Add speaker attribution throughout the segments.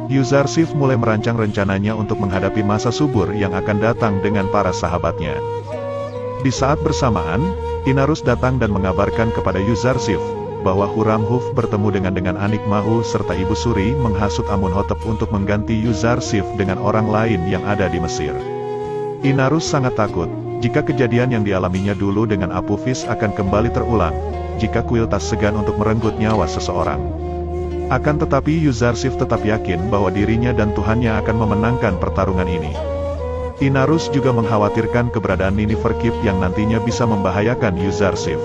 Speaker 1: Yuzarsif mulai merancang rencananya untuk menghadapi masa subur yang akan datang dengan para sahabatnya. Di saat bersamaan, Inarus datang dan mengabarkan kepada Yuzarsif bahwa Huramhuf bertemu dengan Anikmahu serta Ibu Suri menghasut Amunhotep untuk mengganti Yuzarsif dengan orang lain yang ada di Mesir. Inarus sangat takut jika kejadian yang dialaminya dulu dengan Apophis akan kembali terulang, jika kuil tak segan untuk merenggut nyawa seseorang. Akan tetapi Yuzarsif tetap yakin bahwa dirinya dan Tuhannya akan memenangkan pertarungan ini. Inarus juga mengkhawatirkan keberadaan Niniferkip yang nantinya bisa membahayakan Yuzarsif.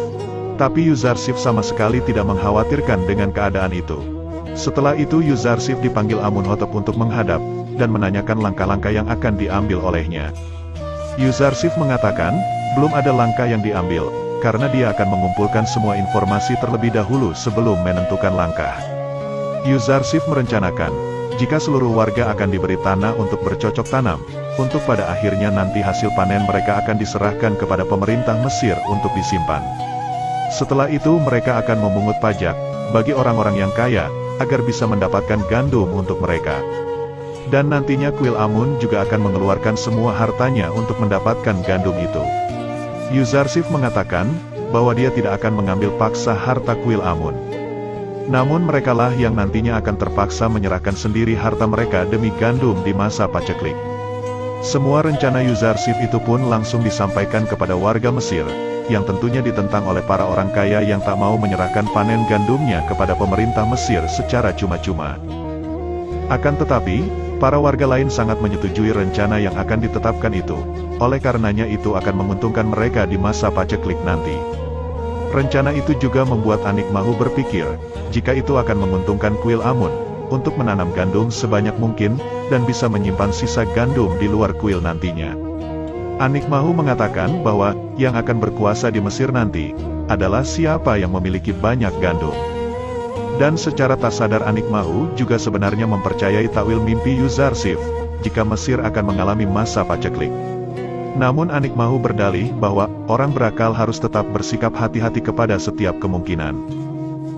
Speaker 1: Tapi Yuzarsif sama sekali tidak mengkhawatirkan dengan keadaan itu. Setelah itu Yuzarsif dipanggil Amunhotep untuk menghadap, dan menanyakan langkah-langkah yang akan diambil olehnya. Yuzarsif mengatakan, belum ada langkah yang diambil, karena dia akan mengumpulkan semua informasi terlebih dahulu sebelum menentukan langkah. Yuzarsif merencanakan, jika seluruh warga akan diberi tanah untuk bercocok tanam, untuk pada akhirnya nanti hasil panen mereka akan diserahkan kepada pemerintah Mesir untuk disimpan. Setelah itu mereka akan memungut pajak, bagi orang-orang yang kaya, agar bisa mendapatkan gandum untuk mereka. Dan nantinya kuil Amun juga akan mengeluarkan semua hartanya untuk mendapatkan gandum itu. Yuzarsif mengatakan, bahwa dia tidak akan mengambil paksa harta kuil Amun. Namun merekalah yang nantinya akan terpaksa menyerahkan sendiri harta mereka demi gandum di masa paceklik. Semua rencana Yuzarsif itu pun langsung disampaikan kepada warga Mesir, yang tentunya ditentang oleh para orang kaya yang tak mau menyerahkan panen gandumnya kepada pemerintah Mesir secara cuma-cuma. Akan tetapi, para warga lain sangat menyetujui rencana yang akan ditetapkan itu, oleh karenanya itu akan menguntungkan mereka di masa paceklik nanti. Rencana itu juga membuat Anikmahu berpikir, jika itu akan menguntungkan kuil Amun, untuk menanam gandum sebanyak mungkin, dan bisa menyimpan sisa gandum di luar kuil nantinya. Anikmahu mengatakan bahwa, yang akan berkuasa di Mesir nanti, adalah siapa yang memiliki banyak gandum. Dan secara tak sadar Anikmahu juga sebenarnya mempercayai takwil mimpi Yuzarsif, jika Mesir akan mengalami masa paceklik. Namun Anikmahu berdalih bahwa, orang berakal harus tetap bersikap hati-hati kepada setiap kemungkinan.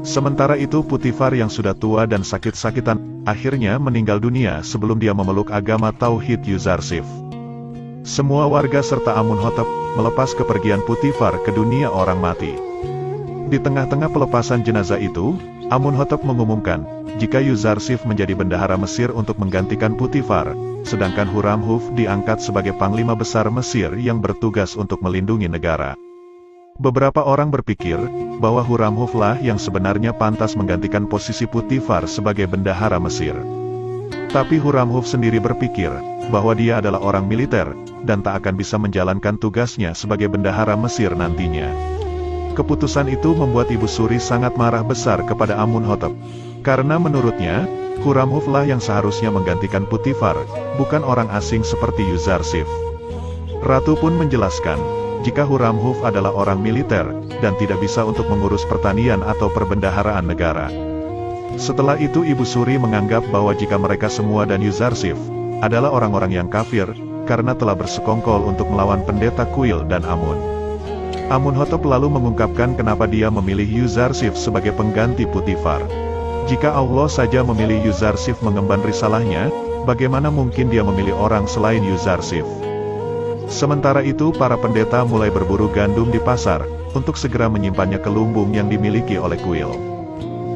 Speaker 1: Sementara itu Putifar yang sudah tua dan sakit-sakitan, akhirnya meninggal dunia sebelum dia memeluk agama Tauhid Yuzarsif. Semua warga serta Amunhotep, melepas kepergian Putifar ke dunia orang mati. Di tengah-tengah pelepasan jenazah itu, Amunhotep mengumumkan, jika Yuzarsif menjadi bendahara Mesir untuk menggantikan Putifar, sedangkan Huramhuf diangkat sebagai panglima besar Mesir yang bertugas untuk melindungi negara. Beberapa orang berpikir, bahwa Huramhuflah yang sebenarnya pantas menggantikan posisi Putifar sebagai bendahara Mesir. Tapi Huramhuf sendiri berpikir, bahwa dia adalah orang militer, dan tak akan bisa menjalankan tugasnya sebagai bendahara Mesir nantinya. Keputusan itu membuat Ibu Suri sangat marah besar kepada Amunhotep, karena menurutnya, Huramhuflah yang seharusnya menggantikan Putifar, bukan orang asing seperti Yuzarsif. Ratu pun menjelaskan, jika Huramhuf adalah orang militer, dan tidak bisa untuk mengurus pertanian atau perbendaharaan negara. Setelah itu Ibu Suri menganggap bahwa jika mereka semua dan Yuzarsif, adalah orang-orang yang kafir, karena telah bersekongkol untuk melawan pendeta kuil dan Amun. Amunhotep lalu mengungkapkan kenapa dia memilih Yuzarsif sebagai pengganti Putifar. Jika Allah saja memilih Yuzarsif mengemban risalahnya, bagaimana mungkin dia memilih orang selain Yuzarsif? Sementara itu para pendeta mulai berburu gandum di pasar, untuk segera menyimpannya ke lumbung yang dimiliki oleh kuil.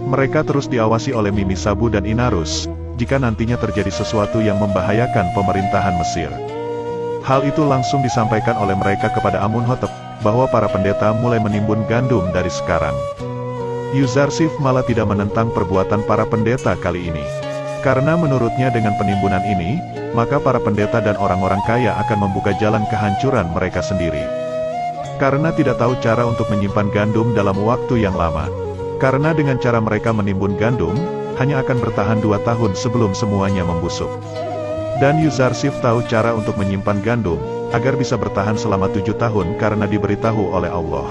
Speaker 1: Mereka terus diawasi oleh Mimi Sabu dan Inarus, jika nantinya terjadi sesuatu yang membahayakan pemerintahan Mesir. Hal itu langsung disampaikan oleh mereka kepada Amunhotep, bahwa para pendeta mulai menimbun gandum dari sekarang. Yuzarsif malah tidak menentang perbuatan para pendeta kali ini. Karena menurutnya dengan penimbunan ini, maka para pendeta dan orang-orang kaya akan membuka jalan kehancuran mereka sendiri. Karena tidak tahu cara untuk menyimpan gandum dalam waktu yang lama. Karena dengan cara mereka menimbun gandum, hanya akan bertahan 2 tahun sebelum semuanya membusuk. Dan Yuzarsif tahu cara untuk menyimpan gandum, agar bisa bertahan selama 7 tahun karena diberitahu oleh Allah.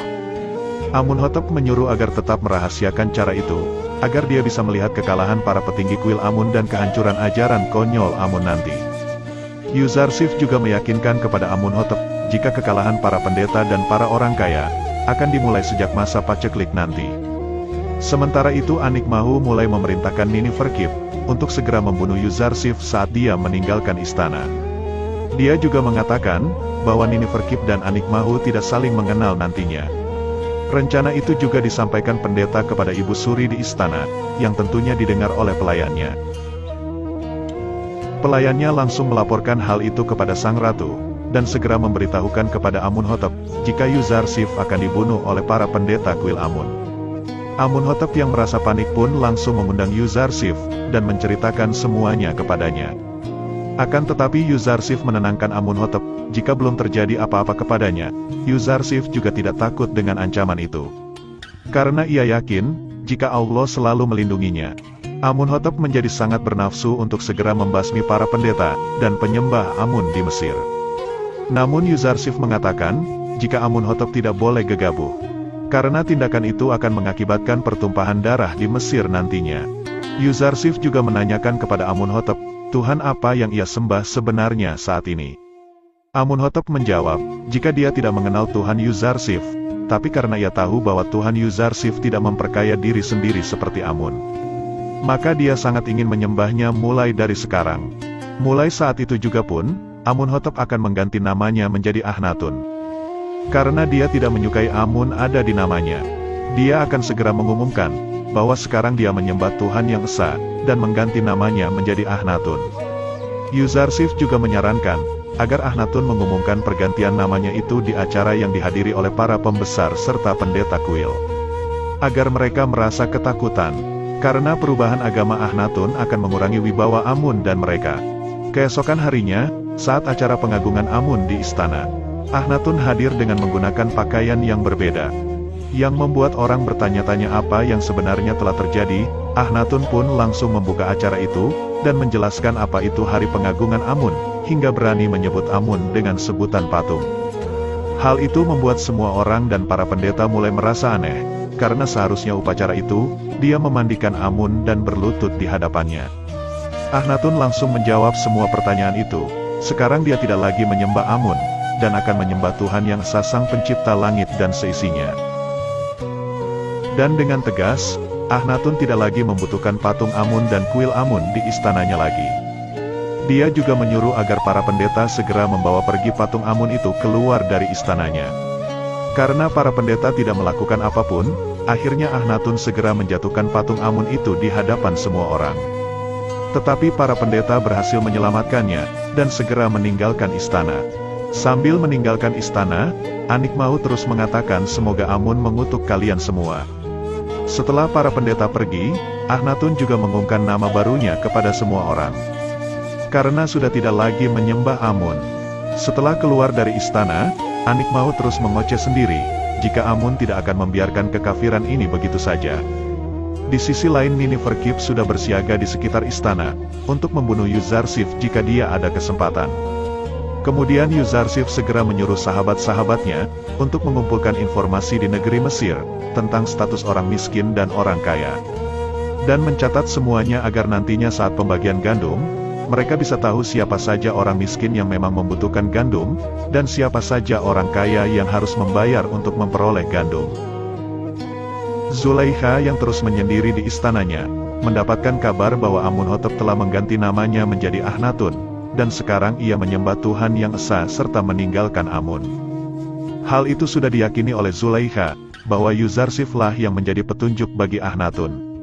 Speaker 1: Amunhotep menyuruh agar tetap merahasiakan cara itu, agar dia bisa melihat kekalahan para petinggi kuil Amun dan kehancuran ajaran konyol Amun nanti. Yuzarsif juga meyakinkan kepada Amunhotep, jika kekalahan para pendeta dan para orang kaya, akan dimulai sejak masa paceklik nanti. Sementara itu Anikmahu mulai memerintahkan Niniferkip, untuk segera membunuh Yuzarsif saat dia meninggalkan istana. Dia juga mengatakan bahwa Nineferkip dan Anikmahu tidak saling mengenal nantinya. Rencana itu juga disampaikan pendeta kepada Ibu Suri di istana, yang tentunya didengar oleh pelayannya. Pelayannya langsung melaporkan hal itu kepada sang ratu, dan segera memberitahukan kepada Amunhotep, jika Yuzarsif akan dibunuh oleh para pendeta kuil Amun. Amunhotep yang merasa panik pun langsung mengundang Yuzarsif, dan menceritakan semuanya kepadanya. Akan tetapi Yuzarsif menenangkan Amunhotep, jika belum terjadi apa-apa kepadanya, Yuzarsif juga tidak takut dengan ancaman itu. Karena ia yakin, jika Allah selalu melindunginya. Amunhotep menjadi sangat bernafsu untuk segera membasmi para pendeta, dan penyembah Amun di Mesir. Namun Yuzarsif mengatakan, jika Amunhotep tidak boleh gegabah. Karena tindakan itu akan mengakibatkan pertumpahan darah di Mesir nantinya. Yuzarsif juga menanyakan kepada Amunhotep, Tuhan apa yang ia sembah sebenarnya saat ini. Amunhotep menjawab, jika dia tidak mengenal Tuhan Yuzarsif, tapi karena ia tahu bahwa Tuhan Yuzarsif tidak memperkaya diri sendiri seperti Amun. Maka dia sangat ingin menyembahnya mulai dari sekarang. Mulai saat itu juga pun, Amunhotep akan mengganti namanya menjadi Akhnatun. Karena dia tidak menyukai Amun ada di namanya, dia akan segera mengumumkan bahwa sekarang dia menyembah Tuhan yang esa, dan mengganti namanya menjadi Akhnatun. Yuzarsif juga menyarankan, agar Akhnatun mengumumkan pergantian namanya itu di acara yang dihadiri oleh para pembesar serta pendeta kuil. Agar mereka merasa ketakutan, karena perubahan agama Akhnatun akan mengurangi wibawa Amun dan mereka. Keesokan harinya, saat acara pengagungan Amun di istana, Akhnatun hadir dengan menggunakan pakaian yang berbeda. Yang membuat orang bertanya-tanya apa yang sebenarnya telah terjadi, Akhnatun pun langsung membuka acara itu, dan menjelaskan apa itu hari pengagungan Amun, hingga berani menyebut Amun dengan sebutan patung. Hal itu membuat semua orang dan para pendeta mulai merasa aneh, karena seharusnya upacara itu, dia memandikan Amun dan berlutut di hadapannya. Akhnatun langsung menjawab semua pertanyaan itu, sekarang dia tidak lagi menyembah Amun, dan akan menyembah Tuhan yang esa sang pencipta langit dan seisinya. Dan dengan tegas, Akhnatun tidak lagi membutuhkan patung Amun dan kuil Amun di istananya lagi. Dia juga menyuruh agar para pendeta segera membawa pergi patung Amun itu keluar dari istananya. Karena para pendeta tidak melakukan apapun, akhirnya Akhnatun segera menjatuhkan patung Amun itu di hadapan semua orang. Tetapi para pendeta berhasil menyelamatkannya, dan segera meninggalkan istana. Sambil meninggalkan istana, Anikmahu terus mengatakan semoga Amun mengutuk kalian semua. Setelah para pendeta pergi, Akhnatun juga mengumumkan nama barunya kepada semua orang. Karena sudah tidak lagi menyembah Amun. Setelah keluar dari istana, Anikmahu terus mengoceh sendiri, jika Amun tidak akan membiarkan kekafiran ini begitu saja. Di sisi lain Nineferkip sudah bersiaga di sekitar istana, untuk membunuh Yuzarsif jika dia ada kesempatan. Kemudian Yuzarsif segera menyuruh sahabat-sahabatnya, untuk mengumpulkan informasi di negeri Mesir, tentang status orang miskin dan orang kaya. Dan mencatat semuanya agar nantinya saat pembagian gandum, mereka bisa tahu siapa saja orang miskin yang memang membutuhkan gandum, dan siapa saja orang kaya yang harus membayar untuk memperoleh gandum. Zulaikha yang terus menyendiri di istananya, mendapatkan kabar bahwa Amunhotep telah mengganti namanya menjadi Akhnatun, dan sekarang ia menyembah Tuhan yang esa serta meninggalkan Amun. Hal itu sudah diyakini oleh Zulaikha, bahwa Yuzarsif lah yang menjadi petunjuk bagi Akhnatun.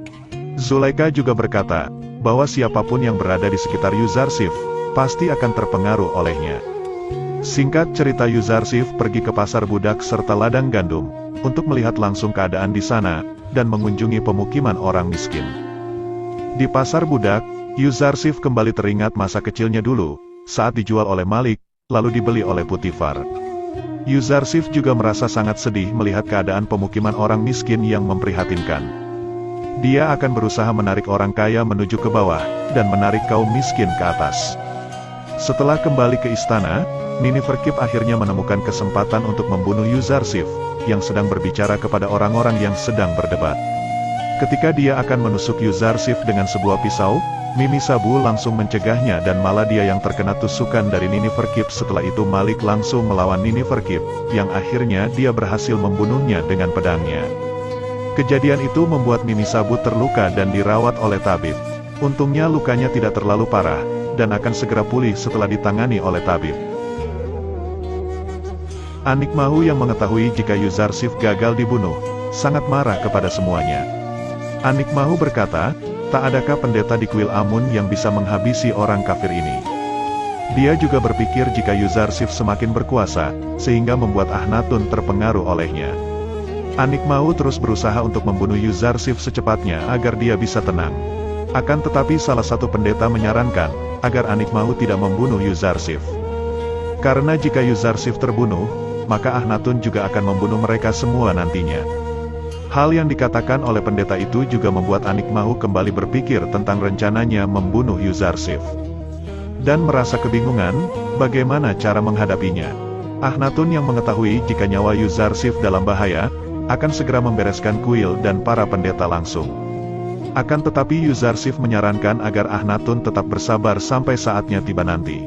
Speaker 1: Zulaikha juga berkata, bahwa siapapun yang berada di sekitar Yuzarsif, pasti akan terpengaruh olehnya. Singkat cerita Yuzarsif pergi ke pasar budak serta ladang gandum, untuk melihat langsung keadaan di sana, dan mengunjungi pemukiman orang miskin. Di pasar budak, Yuzarsif kembali teringat masa kecilnya dulu, saat dijual oleh Malik, lalu dibeli oleh Putifar. Yuzarsif juga merasa sangat sedih melihat keadaan pemukiman orang miskin yang memprihatinkan. Dia akan berusaha menarik orang kaya menuju ke bawah, dan menarik kaum miskin ke atas. Setelah kembali ke istana, Nineferkip akhirnya menemukan kesempatan untuk membunuh Yuzarsif, yang sedang berbicara kepada orang-orang yang sedang berdebat. Ketika dia akan menusuk Yuzarsif dengan sebuah pisau, Mimi Sabu langsung mencegahnya dan malah dia yang terkena tusukan dari Nineferkip. Setelah itu Malik langsung melawan Nineferkip, yang akhirnya dia berhasil membunuhnya dengan pedangnya. Kejadian itu membuat Mimi Sabu terluka dan dirawat oleh tabib. Untungnya lukanya tidak terlalu parah, dan akan segera pulih setelah ditangani oleh tabib. Anik Mahu yang mengetahui jika Yuzarsif gagal dibunuh, sangat marah kepada semuanya. Anik Mahu berkata, tak adakah pendeta di kuil Amun yang bisa menghabisi orang kafir ini. Dia juga berpikir jika Yuzarsif semakin berkuasa, sehingga membuat Akhnatun terpengaruh olehnya. Anik Mahu terus berusaha untuk membunuh Yuzarsif secepatnya agar dia bisa tenang. Akan tetapi salah satu pendeta menyarankan, agar Anik Mahu tidak membunuh Yuzarsif. Karena jika Yuzarsif terbunuh, maka Akhnatun juga akan membunuh mereka semua nantinya. Hal yang dikatakan oleh pendeta itu juga membuat Anik Mahu kembali berpikir tentang rencananya membunuh Yuzarsif. Dan merasa kebingungan, bagaimana cara menghadapinya. Akhnatun yang mengetahui jika nyawa Yuzarsif dalam bahaya, akan segera membereskan kuil dan para pendeta langsung. Akan tetapi Yuzarsif menyarankan agar Akhnatun tetap bersabar sampai saatnya tiba nanti.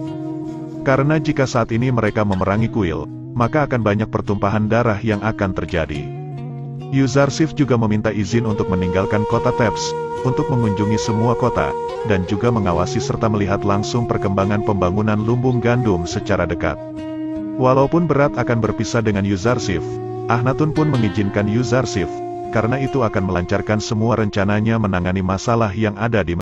Speaker 1: Karena jika saat ini mereka memerangi kuil, maka akan banyak pertumpahan darah yang akan terjadi. Yuzarsif juga meminta izin untuk meninggalkan kota Thebes, untuk mengunjungi semua kota, dan juga mengawasi serta melihat langsung perkembangan pembangunan lumbung gandum secara dekat. Walaupun berat akan berpisah dengan Yuzarsif, Akhnatun pun mengizinkan Yuzarsif, karena itu akan melancarkan semua rencananya menangani masalah yang ada di